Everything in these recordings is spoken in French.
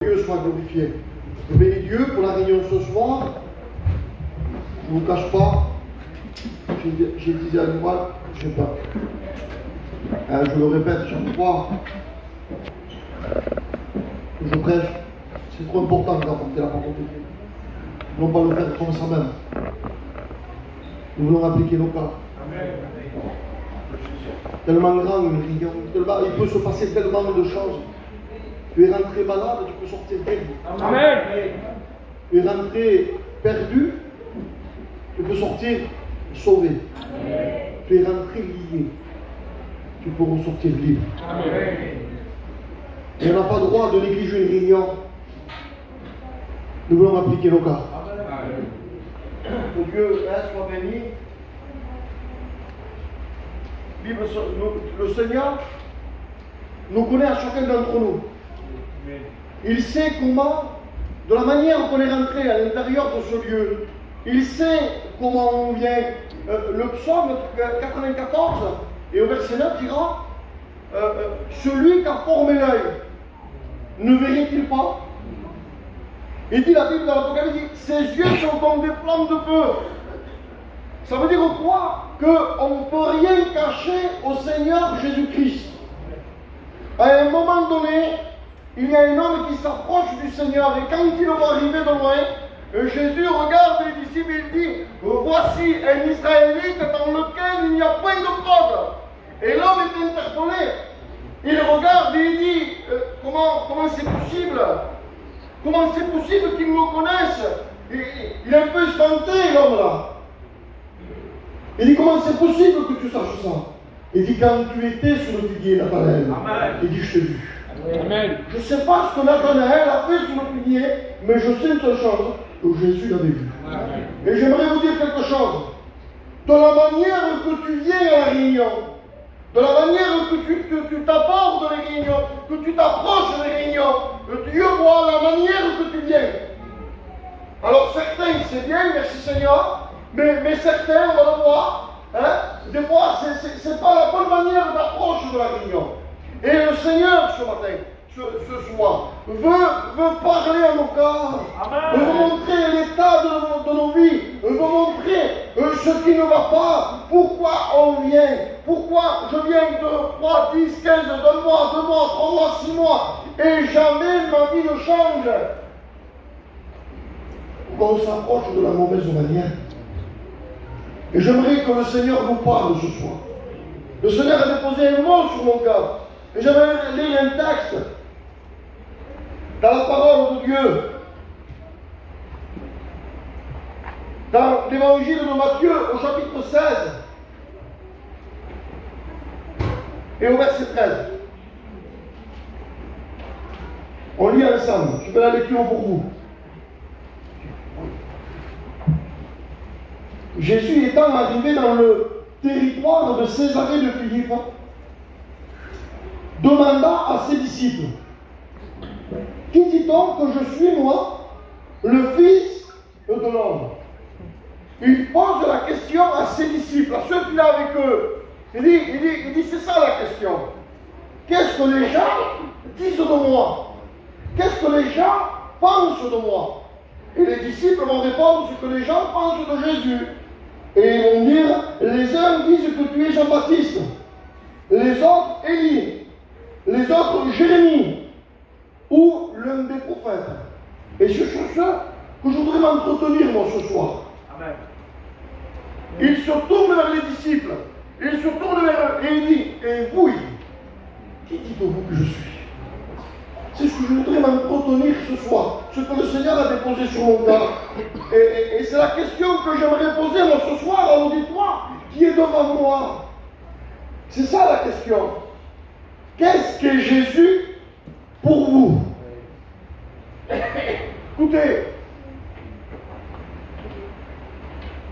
Dieu soit glorifié. Je bénis Dieu pour la réunion ce soir. Je ne vous cache pas, j'ai dit à moi, je sais pas. Je le répète chaque fois que je prêche, c'est trop important d'apporter la parole de Dieu. Nous ne voulons pas le faire comme ça même. Nous voulons appliquer nos cas. Tellement grand une réunion, il peut se passer tellement de choses. Tu es rentré malade, tu peux sortir guéri. Amen. Tu es rentré perdu, tu peux sortir sauvé. Amen. Tu es rentré lié, tu peux ressortir libre. Amen. Et on n'a pas le droit de négliger une réunion. Nous voulons appliquer nos cas. Que Dieu soit béni. Le Seigneur nous connaît à chacun d'entre nous. Il sait comment, de la manière qu'on est rentré à l'intérieur de ce lieu, il sait comment on vient. Le psaume 94 et au verset 9 dira celui qui a formé l'œil, ne verrait-il pas? Il dit, la Bible dans l'Apocalypse dit, ses yeux sont comme des flammes de feu. Ça veut dire quoi? Qu'on ne peut rien cacher au Seigneur Jésus-Christ. À un moment donné, il y a un homme qui s'approche du Seigneur et quand il le voit arriver de loin, Jésus regarde les disciples et il dit, voici un Israélite dans lequel il n'y a point de fraude. Et l'homme est interpellé. Il regarde et il dit, comment c'est possible? Comment c'est possible qu'ils me connaissent? Il est un peu espanté, l'homme là. Il dit, comment c'est possible que tu saches ça? Il dit, quand tu étais sur le figuier, Nathanaël, il dit, je t'ai vu. Amen. Je ne sais pas ce que Nathanaël a fait sur le figuier, mais je sais une seule chose, que Jésus l'avait vu. Amen. Et j'aimerais vous dire quelque chose. De la manière que tu viens à la réunion, de la manière que tu t'abordes les réunions, que tu t'approches des réunions, Dieu voit la manière que tu viens. Alors certains, c'est bien, merci Seigneur, mais certains, on va le voir, des fois, ce n'est pas la bonne manière d'approche de la réunion. Et le Seigneur, ce matin, ce soir, veut parler à nos cœurs, veut montrer l'état de nos vies, veut montrer ce qui ne va pas, pourquoi on vient, pourquoi je viens 2, 3, 10, 15, 2 mois, 2 mois, 3 mois, 6 mois, et jamais ma vie ne change. Pourquoi on s'approche de la mauvaise manière. Et j'aimerais que le Seigneur nous parle ce soir. Le Seigneur a déposé un mot sur mon cœur. Et j'aimerais lire un texte dans la parole de Dieu. Dans l'évangile de Matthieu, au chapitre 16 et au verset 13. On lit ensemble. Je fais la lecture pour vous. Jésus étant arrivé dans le territoire de Césarée de Philippe, demanda à ses disciples, qui dit-on que je suis, moi, le Fils de l'homme? Il pose la question à ses disciples, à ceux qu'il a avec eux. Il dit c'est ça la question. Qu'est-ce que les gens disent de moi? Qu'est-ce que les gens pensent de moi? Et les disciples vont répondre ce que les gens pensent de Jésus. Et ils vont dire, les uns disent que tu es Jean-Baptiste, les autres Élie, les autres Jérémie, ou l'un des prophètes. Et c'est sur ça que je voudrais m'entretenir moi ce soir. Amen. Il se tourne vers les disciples, il se tourne vers eux et il dit, et vous, qui dites-vous que je suis? C'est ce que je voudrais m'entretenir ce soir, ce que le Seigneur a déposé sur mon cœur. Et c'est la question que j'aimerais poser moi ce soir à l'auditoire qui est devant moi. C'est ça la question. Qu'est-ce qu'est Jésus pour vous? Écoutez,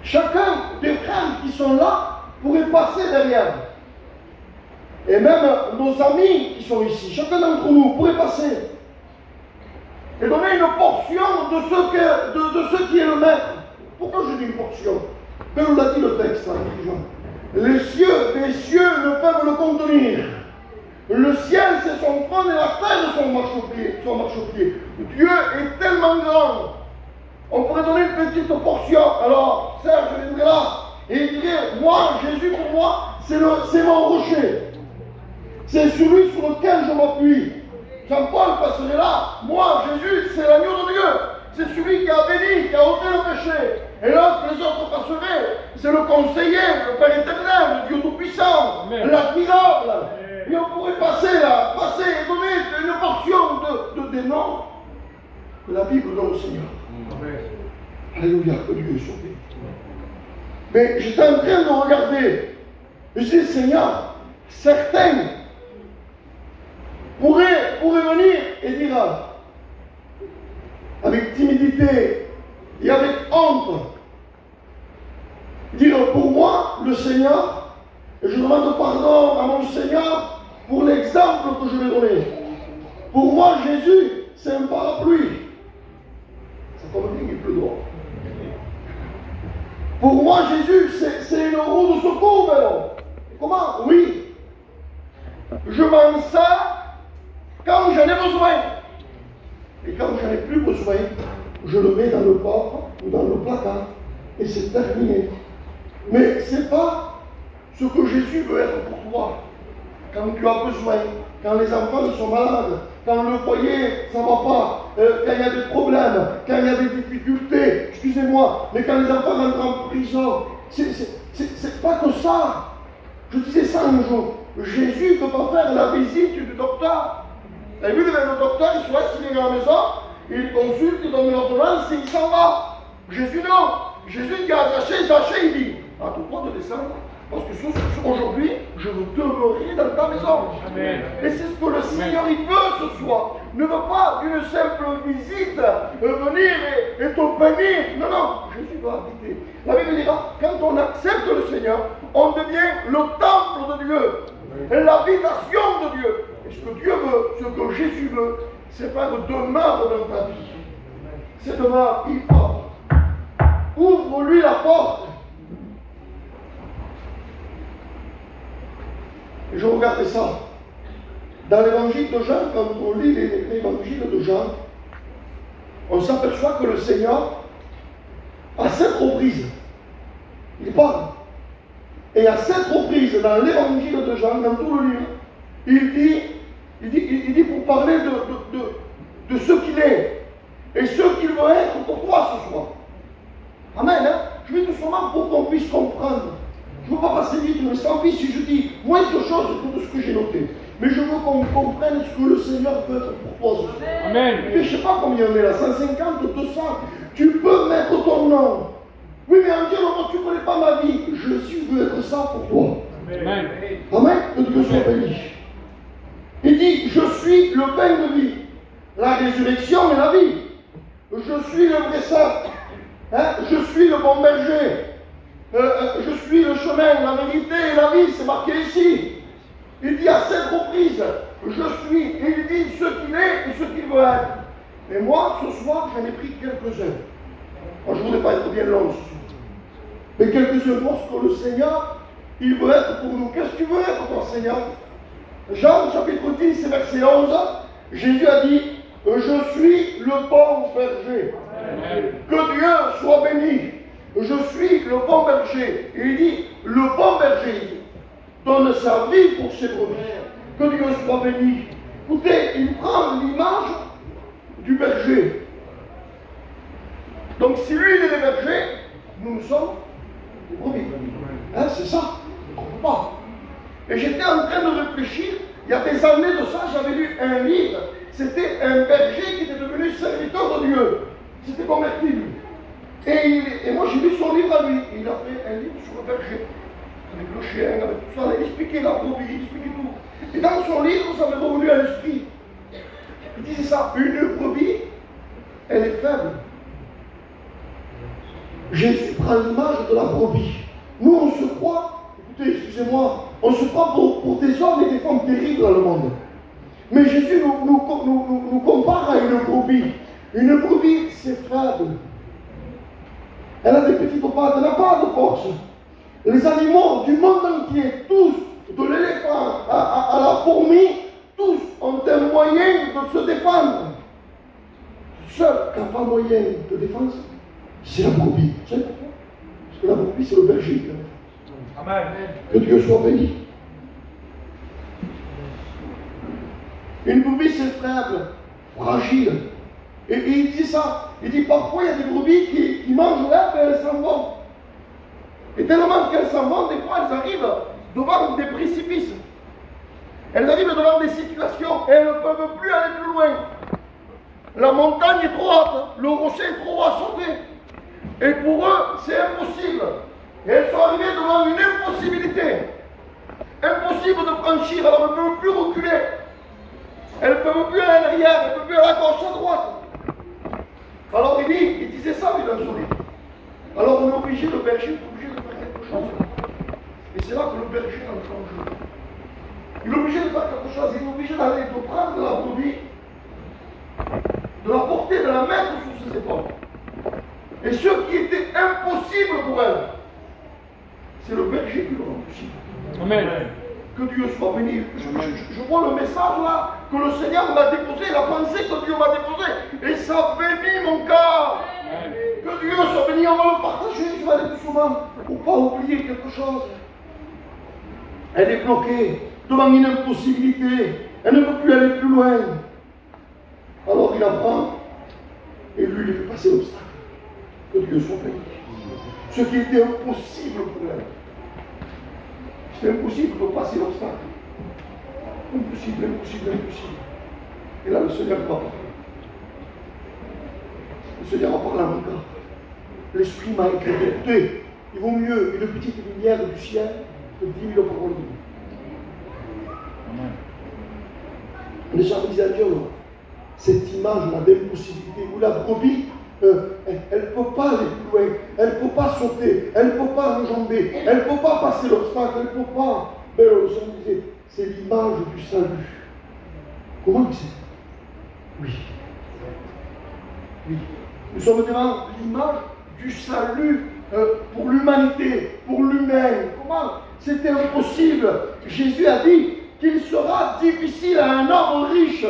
chacun des frères qui sont là pourrait passer derrière. Et même nos amis qui sont ici, chacun d'entre nous pourrait passer et donner une portion de ce qui est le maître. Pourquoi je dis une portion? Ben, on l'a dit le texte, là, les cieux ne peuvent le contenir. Le ciel, c'est son trône et la terre, son marchepied. Dieu est tellement grand. On pourrait donner une petite portion. Alors, Serge viendrait là et il dirait, moi, Jésus, pour moi, c'est mon rocher. C'est celui sur lequel je m'appuie. Jean-Paul passerait là. Moi, Jésus, c'est l'agneau de Dieu. C'est celui qui a béni, qui a ôté le péché. Et l'autre, les autres passeraient. C'est le conseiller, le Père éternel, le Dieu tout-puissant, l'admirable. Et on pourrait passer et donner une portion des noms de la Bible dans le Seigneur. Alléluia, que Dieu soit béni. Mais j'étais en train de regarder. Je dis, Seigneur, certains pourraient venir et dire avec timidité et avec honte, dire pour moi, le Seigneur, et je demande pardon à mon Seigneur pour l'exemple que je vais donner. Pour moi, Jésus, c'est un parapluie. Ça tombe bien qu'il pleut dehors. Pour moi, Jésus, c'est une roue de secours, alors. Comment? Oui. Je m'en sers quand j'en ai besoin. Et quand j'en ai plus besoin, je le mets dans le coffre ou dans le placard. Et c'est terminé. Mais ce n'est pas ce que Jésus veut être pour toi. Quand tu as besoin, quand les enfants sont malades, quand le foyer, ça ne va pas, quand il y a des problèmes, quand il y a des difficultés, excusez-moi, mais quand les enfants rentrent en prison, c'est pas que ça. Je disais ça un jour. Jésus ne peut pas faire la visite du docteur. Vous avez vu, le docteur, il se reste, il est à la maison, il consulte, il donne une ordonnance et il s'en va. Jésus, non. Jésus dit à Zachée, il dit, attends-toi de descendre, parce que aujourd'hui, je veux demeurer dans ta maison. Amen. Et c'est ce que le Seigneur, il veut ce soir. Ne veut pas d'une simple visite venir et te bénir. Non, non, Jésus va habiter. La Bible dira, quand on accepte le Seigneur, on devient le temple de Dieu, l'habitation de Dieu. Et ce que Dieu veut, ce que Jésus veut, c'est faire demeure dans ta vie. C'est demeure, il faut. Ouvre-lui la porte. Et je regardais ça. Dans l'évangile de Jean, quand on lit l'évangile de Jean, on s'aperçoit que le Seigneur, à 7 reprises, il parle. Et à 7 reprises, dans l'évangile de Jean, dans tout le livre, il dit pour parler de ce qu'il est et ce qu'il veut être pour toi ce soir. Amen. Hein? Je vais tout simplement pour qu'on puisse comprendre. Je ne veux pas passer vite, mais sans pis si je dis moins de choses que de ce que j'ai noté. Mais je veux qu'on comprenne ce que le Seigneur peut être pour toi. Amen. Et je ne sais pas combien on est là, 150, 200. Tu peux mettre ton nom. Oui, mais en Dieu, tu ne connais pas ma vie. Jésus veut être ça pour toi. Amen. Amen. Que Dieu soit béni. Il dit, je suis le pain de vie, la résurrection et la vie. Je suis le vrai saint. Hein? Je suis le bon berger. Je suis le chemin, la vérité et la vie, c'est marqué ici. Il dit à 7 reprises, je suis, et il dit ce qu'il est et ce qu'il veut être. Et moi, ce soir, j'en ai pris quelques-uns. Moi, je ne voudrais pas être bien long ce soir. Mais quelques-uns parce que le Seigneur, il veut être pour nous. Qu'est-ce que tu veux être, toi, Seigneur? Jean, chapitre 10, verset 11, Jésus a dit, je suis le bon berger. Amen. Que Dieu soit béni. Je suis le bon berger. Et il dit, le bon berger donne sa vie pour ses brebis. Que Dieu soit béni. Écoutez, il prend l'image du berger. Donc si lui il est le berger, nous sommes les brebis. Hein, c'est ça. On ne comprend pas. Et j'étais en train de réfléchir. Il y a des années de ça, j'avais lu un livre. C'était un berger qui était devenu serviteur de Dieu. C'était converti, lui. Et moi, j'ai lu son livre à lui. Il a fait un livre sur le berger. Avec le chien, avec tout ça. Il expliquait la brebis, il expliquait tout. Et dans son livre, ça m'est revenu à l'esprit. Il disait ça. Une brebis, elle est faible. Jésus prend l'image de la brebis. Nous, on se croit, écoutez, excusez-moi, on se croit pour des hommes et des femmes terribles dans le monde. Mais Jésus nous compare à une brebis. Une brebis, c'est faible. Elle a des petites pattes, elle n'a pas de force. Les animaux du monde entier, tous, de l'éléphant à la fourmi, tous ont un moyen de se défendre. Seul qui n'a pas moyen de défense, c'est la brebis. Vous savez pourquoi? Parce que la brebis, c'est le berger qui la défend. Amen. Que Dieu soit béni. Une brebis, c'est faible, fragile. Et il dit ça. Il dit parfois, il y a des brebis qui mangent l'herbe et elles s'en vont. Et tellement qu'elles s'en vont, des fois, elles arrivent devant des précipices. Elles arrivent devant des situations et elles ne peuvent plus aller plus loin. La montagne est trop haute, le rocher est trop haut à sauter. Et pour eux, c'est impossible. Et elles sont arrivées devant une impossibilité. Impossible de franchir, alors elles ne peuvent plus reculer. Elles ne peuvent plus aller en arrière, elles ne peuvent plus aller à gauche, à droite. Alors il disait ça, il a sonné. Alors on est obligé, le berger est obligé de faire quelque chose. Et c'est là que le berger entre en jeu. Il est obligé de faire quelque chose, il est obligé d'aller, de prendre la brebis, de la porter, de la mettre sous ses épaules. Et ce qui était impossible pour elle, c'est le berger qui le rend possible. Amen. Que Dieu soit béni. Je vois le message là, que le Seigneur m'a déposé, la pensée que Dieu m'a déposée, et ça bénit mon cœur. Amen. Que Dieu soit béni, on va le partager, je vais aller plus souvent, pour ne pas oublier quelque chose. Elle est bloquée devant une impossibilité, elle ne peut plus aller plus loin. Alors il apprend, et lui, il fait passer l'obstacle. Que Dieu soit béni. Ce qui était impossible pour elle. C'est impossible de passer l'obstacle. Impossible, impossible, impossible. Et là, le Seigneur va parler. Le Seigneur va parler à mon cœur. L'Esprit m'a éclairé. Écoutez, il vaut mieux une petite lumière du ciel que 10 000 paroles de Dieu. Les gens disent à Dieu, cette image-là d'impossibilité où la brebis, elle ne peut pas aller plus loin, elle ne peut pas sauter, elle ne peut pas enjamber, elle ne peut pas passer l'obstacle, elle ne peut pas. Mais le Seigneur disait, c'est l'image du salut. Comment il sait? Oui. Oui. Nous sommes devant l'image du salut pour l'humanité, pour l'humain. Comment? C'était impossible. Jésus a dit qu'il sera difficile à un homme riche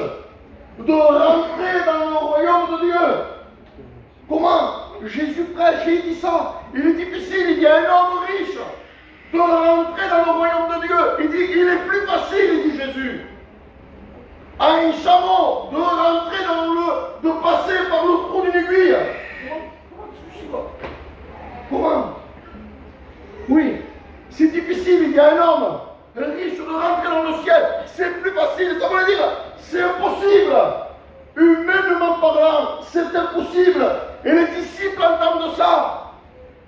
de rentrer dans le royaume de Dieu. Comment? Jésus prêche et il dit ça. Il est difficile, il dit à un homme riche de rentrer dans le royaume de Dieu. Il dit, il est plus facile, il dit Jésus, à un chameau de rentrer de passer par le trou d'une aiguille. Comment c'est possible? Comment? Oui, c'est difficile, il y a un homme riche de rentrer dans le ciel. C'est plus facile, ça veut dire, c'est impossible. Humainement parlant, c'est impossible. Et les disciples entendent ça.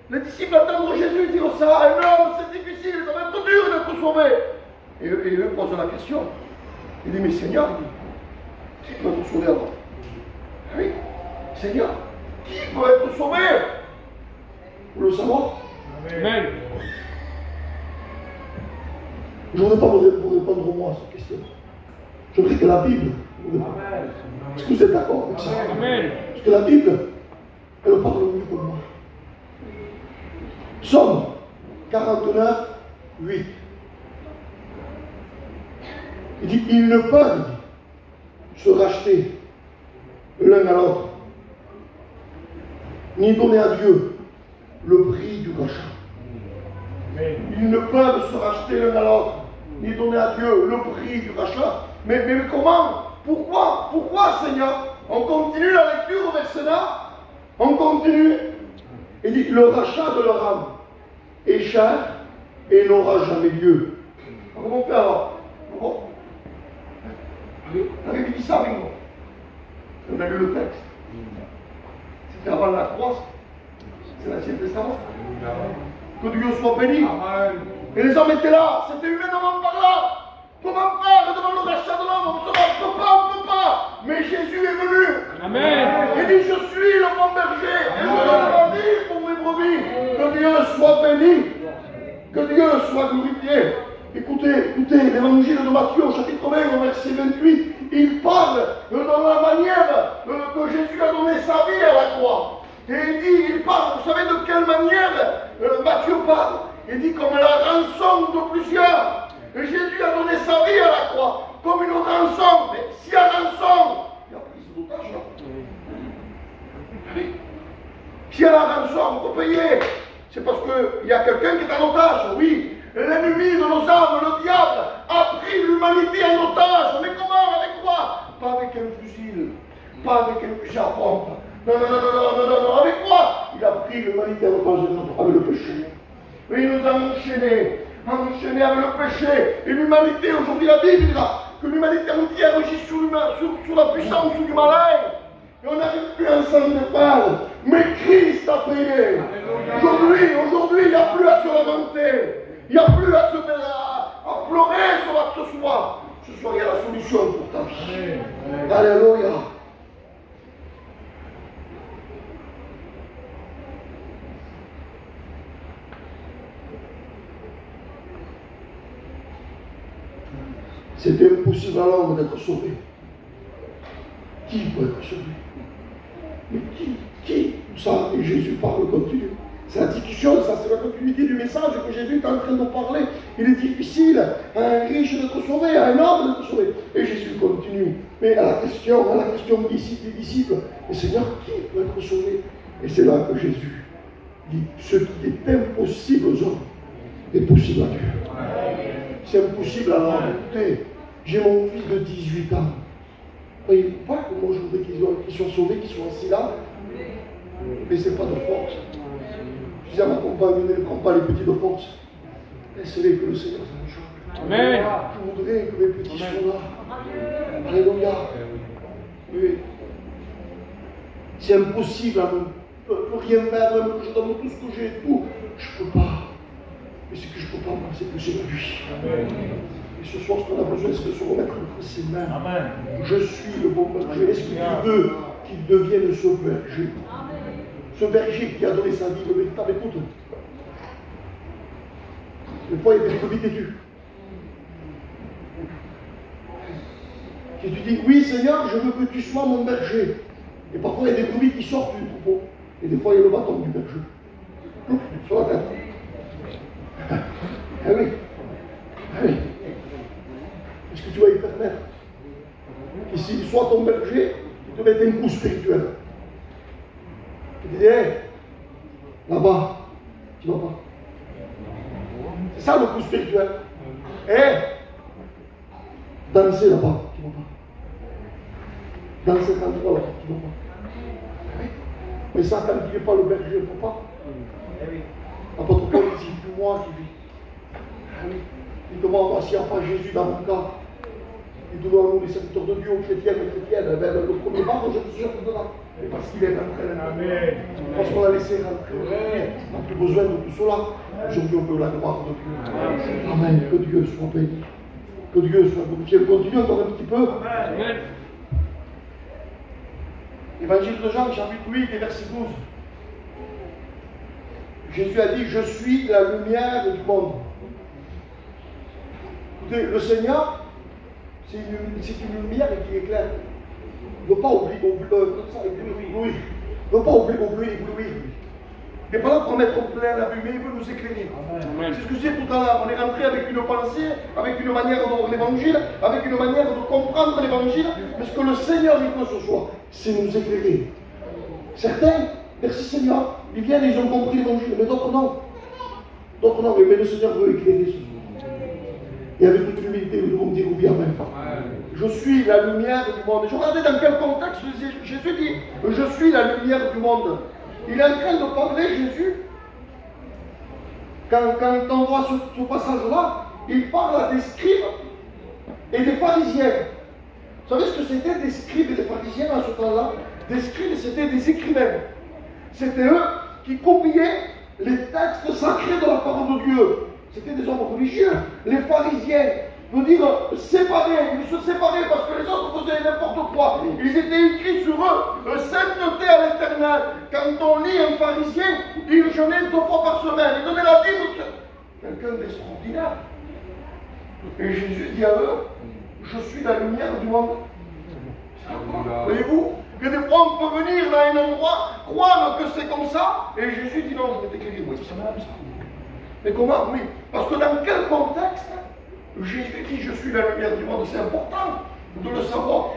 Les disciples entendent Jésus dire ça. Et non, c'est difficile, ça va être dur d'être sauvé. Et eux posent la question. Il dit, mais Seigneur, qui peut être sauvé alors? Oui, Seigneur, qui peut être sauvé? Vous le savez? Amen. Je ne voudrais pas vous répondre moi à cette question. Je voudrais que la Bible vous réponde. Est-ce que vous êtes d'accord avec ça? Amen. Parce que la Bible, elle parle mieux que moi. Psaume 49, 8. Il dit, ils ne peuvent se racheter l'un à l'autre, ni donner à Dieu le prix du rachat. Ils ne peuvent se racheter l'un à l'autre, ni donner à Dieu le prix du rachat. Mais comment? Pourquoi, Seigneur? On continue la lecture au verset 9. On continue. Il dit, le rachat de leur âme est cher et n'aura jamais lieu. Comment on fait alors? Vous avez dit ça avec moi. On a lu le texte. C'était avant la croix. C'est l'Ancien Testament. Que Dieu soit béni. Et les hommes étaient là. C'était humainement parlant. Comment faire devant le rachat de l'homme? On ne peut pas. Mais Jésus est venu. Amen. Il dit, je suis le bon berger. Et je donne la vie pour mes brebis. Que Dieu soit béni. Que Dieu soit glorifié. Écoutez, l'évangile de Matthieu, chapitre 20, au verset 28, il parle de la manière que Jésus a donné sa vie à la croix. Et il parle, vous savez de quelle manière Matthieu parle? Il dit comme la rançon de plusieurs. Et Jésus a donné sa vie à la croix comme une rançon. Mais s'il y a rançon, il y a prise d'otage là. Oui. S'il y a la rançon, on peut payer. C'est parce qu'il y a quelqu'un qui est en otage, oui. L'ennemi de nos âmes, le diable, a pris l'humanité en otage. Mais comment? Avec quoi? Pas avec un fusil, pas avec un fusil à pompe. Non. Avec quoi? Il a pris l'humanité en otage avec le péché. Oui, il nous a enchaînés avec le péché. Et l'humanité, aujourd'hui, la Bible dira que l'humanité entière agit sous la puissance du malin. Et on n'arrive plus à s'en défendre. Mais Christ a payé. Aujourd'hui, il n'y a plus à se lamenter. Il n'y a plus à pleurer sur ce soir. Ce soir, il y a la solution pour ta vie. Alléluia. C'était impossible à l'homme d'être sauvé. Qui peut être sauvé? Mais qui? Ça, et Jésus parle continue. C'est la discussion, ça c'est la continuité du message que Jésus est en train de parler. Il est difficile à un riche d'être sauvé, à un homme d'être sauvé. Et Jésus continue. Mais à la question des disciples, mais Seigneur, qui peut être sauvé? Et c'est là que Jésus dit, ce qui est impossible aux hommes est possible à Dieu. C'est impossible à l'homme. Écoutez, j'ai mon fils de 18 ans. Voyez pas que moi je voudrais qu'ils soient sauvés, qu'ils soient assis là. Mais c'est pas de force. Je disais à ma compagne, ne prends pas les petits de force. Laisse-les que le Seigneur s'en charge. Amen. Je voudrais que mes petits soient là. Alléluia. Oui. C'est impossible à moi. Je ne peux rien faire, même que je donne tout ce que j'ai et tout. Je ne peux pas. Mais ce que je ne peux pas, moi, c'est que c'est lui. Amen. Et ce soir, ce qu'on a besoin, c'est de se remettre entre ses mains. Amen. Je suis le bon berger. Est-ce que tu veux qu'il devienne ce berger? Ce berger qui a donné sa vie, le véritable. Écoute. Des fois, il y a des brebis têtues. Et tu dis, oui Seigneur, je veux que tu sois mon berger. Et parfois, il y a des brebis qui sortent du troupeau. Et des fois, il y a le bâton du berger. Sur la tête. Ah oui. Ah oui. Est-ce que tu vas y permettre que s'il soit ton berger, il te mette un coup spirituel? Tu te dis, hé, là-bas, tu vas pas. C'est ça le coup spirituel. Hé, danser là-bas, tu vas pas. Dans cet endroit-là, tu vas pas. Mais ça, quand il n'est pas le berger, il ne peut pas. Apôtre Paul dit, plus moi qui vis. Il demande, s'il n'y a pas Jésus dans mon cas, il doit nous, les serviteurs de Dieu, chrétiens et chrétiennes, le premier pas, je te jure dedans. Et parce qu'il est rentré là. Parce qu'on a laissé rentrer. On n'a plus besoin de tout cela. Aujourd'hui, on veut la gloire de Dieu. Amen. Que Dieu soit béni. Que Dieu soit glorifié. Continue encore un petit peu. Amen. Évangile de Jean, chapitre 8 et verset 12. Jésus a dit, je suis la lumière du monde. Écoutez, le Seigneur, c'est une lumière qui éclaire. Il ne veut pas éblouir. Il ne veut pas éblouir. Il n'est pas là pour mettre au plein la lumière, il veut nous éclairer. C'est ce que je disais tout à l'heure. On est rentré avec une pensée, avec une manière de voir l'évangile, avec une manière de comprendre l'évangile. Mais ce que le Seigneur dit ce soir, c'est nous éclairer. Certains, merci Seigneur, ils viennent et ils ont compris l'évangile, mais d'autres non. D'autres non, mais le Seigneur veut éclairer ce soir. Et avec toute humilité, nous devons dire oui, amen. Je suis la lumière du monde. Je regardais dans quel contexte Jésus dit, je suis la lumière du monde. Il est en train de parler, Jésus, quand on voit ce passage-là, il parle à des scribes et des pharisiens. Vous savez ce que c'était des scribes et des pharisiens à ce temps-là? Des scribes, c'était des écrivains. C'était eux qui copiaient les textes sacrés de la parole de Dieu. C'était des hommes religieux. Les pharisiens, veut dire séparés, ils se séparaient parce que les autres faisaient n'importe quoi. Ils étaient écrits sur eux, sainteté à l'éternel. Quand on lit un pharisien, il jeûnait 2 fois par semaine, il donnait la dîme. Quelqu'un d'extraordinaire. Et Jésus dit à eux, je suis la lumière du monde. Voyez-vous, que des fois on peut venir dans un endroit, croire que c'est comme ça, et Jésus dit non, je vais t'éclairer. Oui, c'est même ça. Mais comment? Oui, parce que dans quel contexte Jésus dit, je suis la lumière du monde. C'est important de le savoir.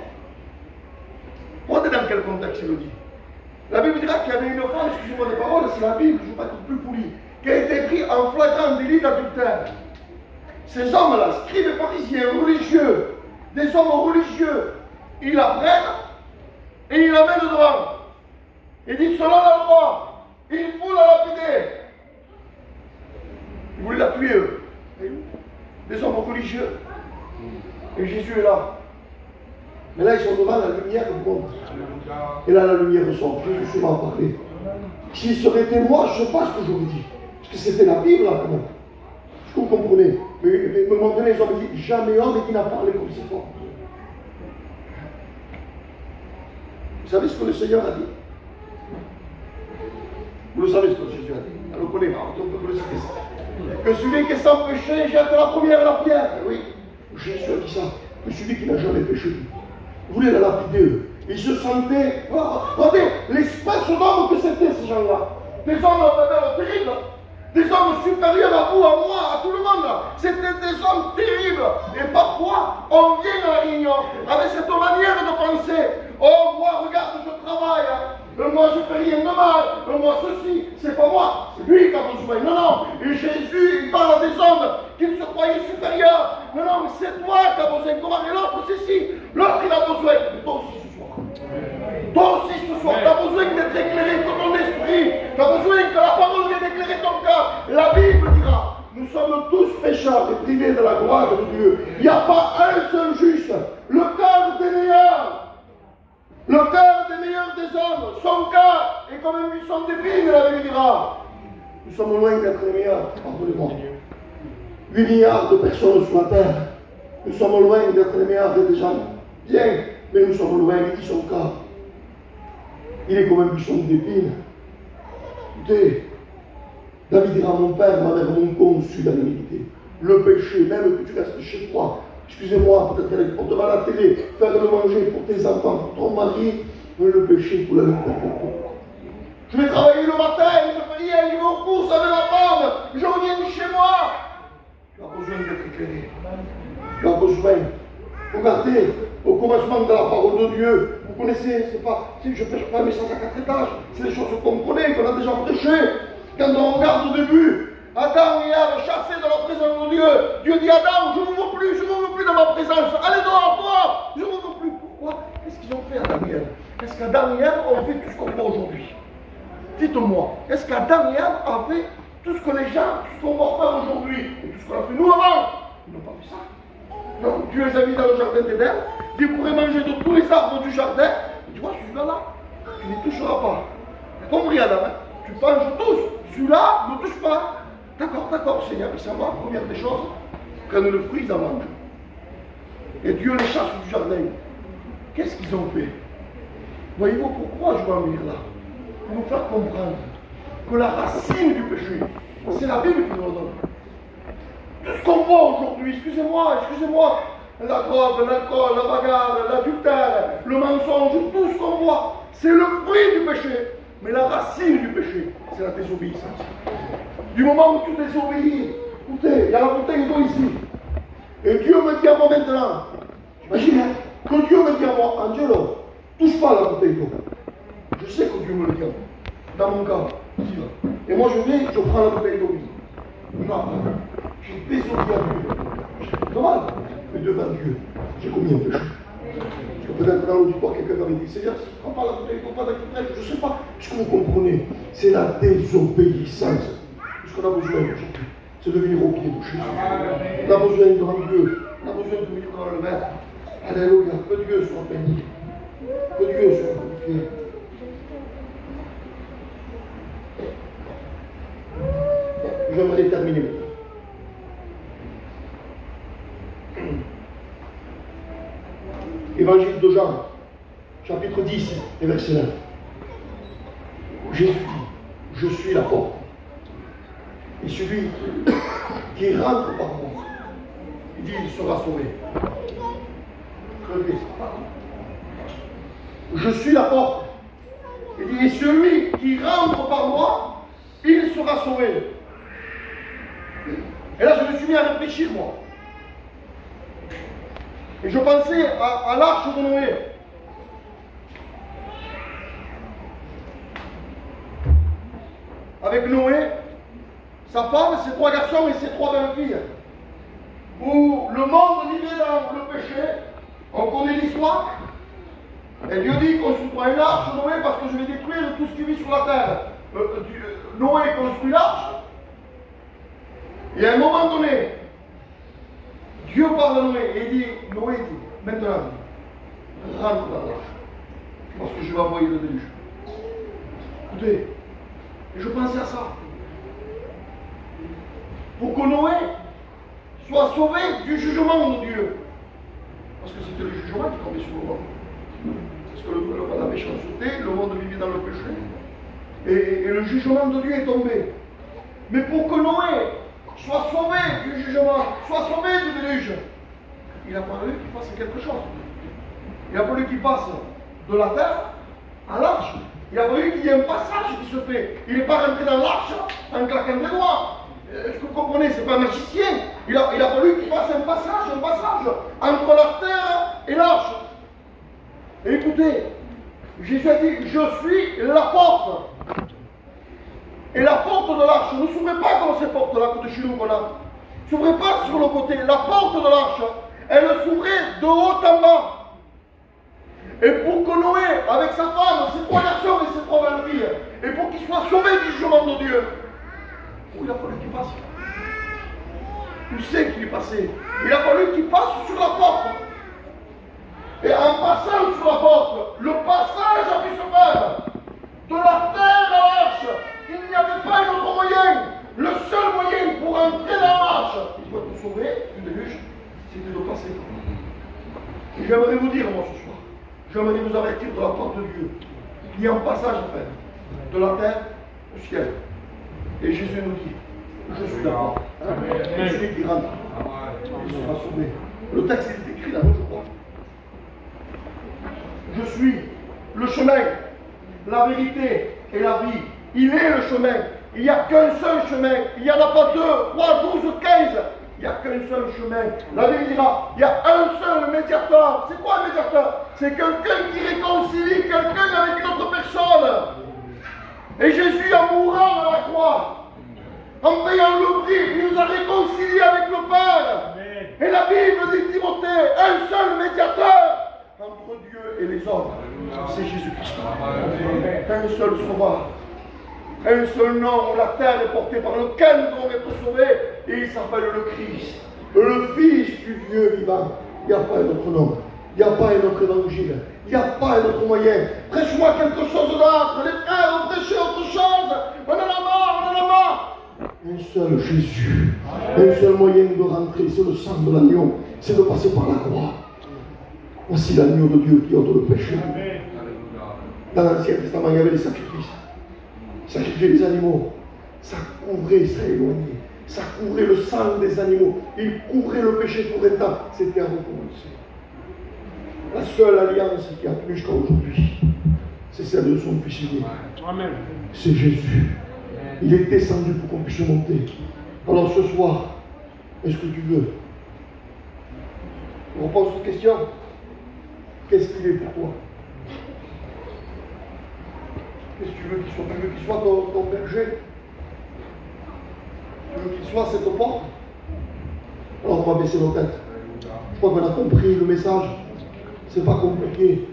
Regardez dans quel contexte il le dit. La Bible dira qu'il y avait une femme, excusez-moi des paroles, c'est la Bible, je ne vais pas être plus poli, qui a été prise en flagrant délit d'adultère. Ces hommes-là, scribes et pharisiens, religieux, des hommes religieux, ils la prennent et ils la mettent devant. Il dit, selon la loi, il faut la lapider. Ils voulaient la tuer, eux. Des hommes religieux. Et Jésus est là. Mais là, ils sont devant la lumière du monde. Et là, la lumière ressort. Jésus se va en parler. S'il serait été moi, je ne sais pas ce que j'aurais dit. Parce que c'était la Bible, là, quand même. Est-ce que vous comprenez? Mais à un moment donné, les hommes disent, jamais homme qui n'a parlé comme c'est fort. Vous savez ce que le Seigneur a dit? Vous le savez ce que Jésus a dit. On le connaît, on peut le citer ça. Que celui qui est sans péché jette la première pierre. Oui, Jésus a dit ça. Que celui qui n'a jamais péché voulait la lapider. Ils se sentaient. Regardez l'espèce d'homme que c'était, ces gens-là. Des hommes terribles. Des hommes supérieurs à vous, à moi, à tout le monde. C'était des hommes terribles. Et parfois, on vient à la réunion avec cette manière de penser. Oh, moi, regarde, je travaille. Moi, je ne fais rien de mal. Moi, ceci, c'est pas moi. C'est lui qui a besoin. Non, non. Et Jésus, il parle à des hommes qui se croyaient supérieurs. Non, non, c'est toi qui as besoin. Comment? Et l'autre, c'est si. L'autre, il a besoin. Mais toi aussi, ce soir. Toi aussi, ce soir, tu as besoin d'être éclairé dans ton esprit. Tu as besoin que la parole vienne éclairer ton cœur. La Bible dira, nous sommes tous pécheurs et privés de la gloire de Dieu. Il n'y a pas un seul juste. Le cœur des meilleurs. Le cœur des meilleurs des hommes, son cœur est comme un buisson d'épines, la Bible dira. Nous sommes loin d'être les meilleurs, pardonnez-moi. 8 milliards de personnes sur la terre. Nous sommes loin d'être les meilleurs des gens. Bien, mais nous sommes loin, il dit son cœur. Il est comme un buisson d'épines. Écoutez, David dira, mon père, ma mère m'ont conçu dans l'humilité. Le péché, même que tu restes chez toi, excusez-moi, peut-être on te va à la télé, faire le manger pour tes enfants, pour ton mari, mais le péché pour la lutte. Je vais travailler le matin, je fais rien, je vais aux courses avec la femme, je reviens chez moi. Tu as besoin d'être éclairé. Tu as besoin. Regardez, au commencement de la parole de Dieu, vous connaissez, c'est pas, si je ne pêche pas mes sens à 4 étages, c'est des choses qu'on connaît, qu'on a déjà prêchées. Quand on regarde au début, Adam et Ève chassés dans la présence de Dieu. Dieu dit à Adam, je ne vous veux plus dans ma présence. Allez dehors, toi, je ne vous veux plus. Pourquoi? Qu'est-ce qu'ils ont fait, Adam et Ève? Est-ce qu'Adam et Ève ont fait tout ce qu'on voit aujourd'hui? Dites-moi, est-ce qu'Adam et Ève ont fait tout ce que les gens, tout ce qu'on va faire aujourd'hui, et tout ce qu'on a fait nous avant? Ils n'ont pas fait ça. Donc Dieu les a mis dans le jardin d'Éden, ils pourraient manger de tous les arbres du jardin. Et tu vois, celui-là, tu n'y toucheras pas. Tu as compris, Adam, hein? Tu manges tous. Celui-là, ne touche pas. D'accord, Seigneur, il s'en va, première des choses, prennent le fruit, ils en mangent. Et Dieu les chasse du jardin. Qu'est-ce qu'ils ont fait? Voyez-vous pourquoi je vais en venir là? Pour nous faire comprendre que la racine du péché, c'est la Bible qui nous le donne. Tout ce qu'on voit aujourd'hui, excusez-moi, la drogue, l'alcool, la bagarre, l'adultère, le mensonge, tout ce qu'on voit, c'est le fruit du péché. Mais la racine du péché, c'est la désobéissance. Du moment où tu désobéis, écoutez, il y a la bouteille d'eau ici. Et Dieu me dit à moi maintenant, imagine, que Dieu me dit à moi, Angelo, touche pas à la bouteille d'eau. Je sais que Dieu me le dit à moi. Dans mon cas, et moi je viens, je prends la bouteille d'eau. Non, j'ai désobéi à Dieu. C'est normal, mais devant Dieu, j'ai commis un péché. Peut-être dans l'auditoire, quelqu'un m'avait dit, Seigneur, si tu ne prends pas la bouteille, tu ne prends pas d'activité, je ne sais pas. Est-ce que vous comprenez? C'est la désobéissance. Ce qu'on a besoin aujourd'hui, c'est de venir au pied de Jésus. On a besoin de rendre Dieu. On a besoin de venir dans le Maître. Alléluia. Que Dieu soit béni. Que Dieu soit glorifié. J'aimerais terminer maintenant. Évangile de Jean, chapitre 10 et verset 9. Jésus dit, je suis la porte. Et celui qui rentre par moi, il dit, il sera sauvé. Je suis la porte. Il dit, et celui qui rentre par moi, il sera sauvé. Et là, je me suis mis à réfléchir, moi. Et je pensais à l'arche de Noé. Avec Noé, sa femme, ses 3 garçons et ses 3 belles-filles. Où le monde vivait dans le péché. On connaît l'histoire. Et Dieu dit, construis-toi une arche, Noé, parce que je vais détruire tout ce qui vit sur la terre. Noé construit l'arche. Et à un moment donné, Dieu parle à Noé et il dit, Noé dit, maintenant, rentre dans l'arche. Parce que je vais envoyer le déluge. Écoutez, je pensais à ça. Pour que Noé soit sauvé du jugement de Dieu. Parce que c'était le jugement qui tombait sur le monde. Parce que la méchanceté, le monde vivait dans le péché. Et le jugement de Dieu est tombé. Mais pour que Noé soit sauvé du jugement, soit sauvé du déluge, il a fallu qu'il fasse quelque chose. Il a fallu qu'il passe de la terre à l'arche. Il a fallu qu'il y ait un passage qui se fait. Il n'est pas rentré dans l'arche en claquant des doigts. Est-ce que vous comprenez? Ce n'est pas un magicien. Il a fallu qu'il fasse un passage entre la terre et l'arche. Et écoutez, Jésus a dit, je suis la porte. Et la porte de l'arche ne s'ouvrait pas comme ces portes-là que de chez nous qu'on a. Ne s'ouvrait pas sur le côté. La porte de l'arche, elle s'ouvrait de haut en bas. Et pour que Noé, avec sa femme, ses 3 garçons et ses 3 belles-filles, et pour qu'il soit sauvé du jugement de Dieu, il a fallu qu'il passe. Où c'est qu'il est passé? Il a fallu qu'il passe sur la porte. Et en passant sur la porte, le passage a pu se faire de la terre à l'arche. Il n'y avait pas un autre moyen. Le seul moyen pour entrer dans l'arche, il doit te sauver du déluge, c'était de passer. Et j'aimerais vous dire, moi, ce soir, j'aimerais vous avertir de la porte de Dieu. Il y a un passage à faire de la terre au ciel. Et Jésus nous dit, je suis la porte. Et celui qui rentre, il sera sauvé. Le texte est écrit là-bas, je crois. Je suis le chemin, la vérité et la vie. Il est le chemin. Il n'y a qu'un seul chemin. Il n'y en a pas 2, 3, 12, 15. Il n'y a qu'un seul chemin. La Bible dira, il y a un seul médiateur. C'est quoi un médiateur? C'est quelqu'un qui réconcilie quelqu'un avec une autre personne. Et Jésus, en mourant à la croix, en payant le prix, il nous a réconciliés avec le Père. Et la Bible dit, Timothée, un seul médiateur entre Dieu et les hommes, c'est Jésus-Christ. Un seul sauveur. Un seul nom où la terre est portée par lequel nous devons être sauvés. Et il s'appelle le Christ, le Fils du Dieu vivant. Il n'y a pas un autre nom. Il n'y a pas un autre évangile. Il n'y a pas un autre moyen. Prêche-moi quelque chose d'autre. Les frères ont prêché autre chose. On en a marre, on en a marre. Un seul Jésus. Un seul moyen de rentrer, c'est le sang de l'agneau. C'est de passer par la croix. Voici l'agneau de Dieu qui ôte le péché. Dans l'Ancien Testament, il y avait des sacrifices. Sacrifier les animaux. Ça couvrait, ça éloignait. Ça couvrait le sang des animaux. Il couvrait le péché pour un temps. C'était à recommencer. La seule alliance qui a tenu jusqu'à aujourd'hui, c'est celle de son Fils unique. C'est Jésus. Il est descendu pour qu'on puisse monter. Alors ce soir, est-ce que tu veux? On pose cette question. Qu'est-ce qu'il est pour toi? Qu'est-ce que tu veux qu'il soit? Tu veux qu'il soit ton berger? Tu veux qu'il soit cette porte? Alors on va baisser nos têtes. Je crois qu'on a compris le message. C'est pas compliqué.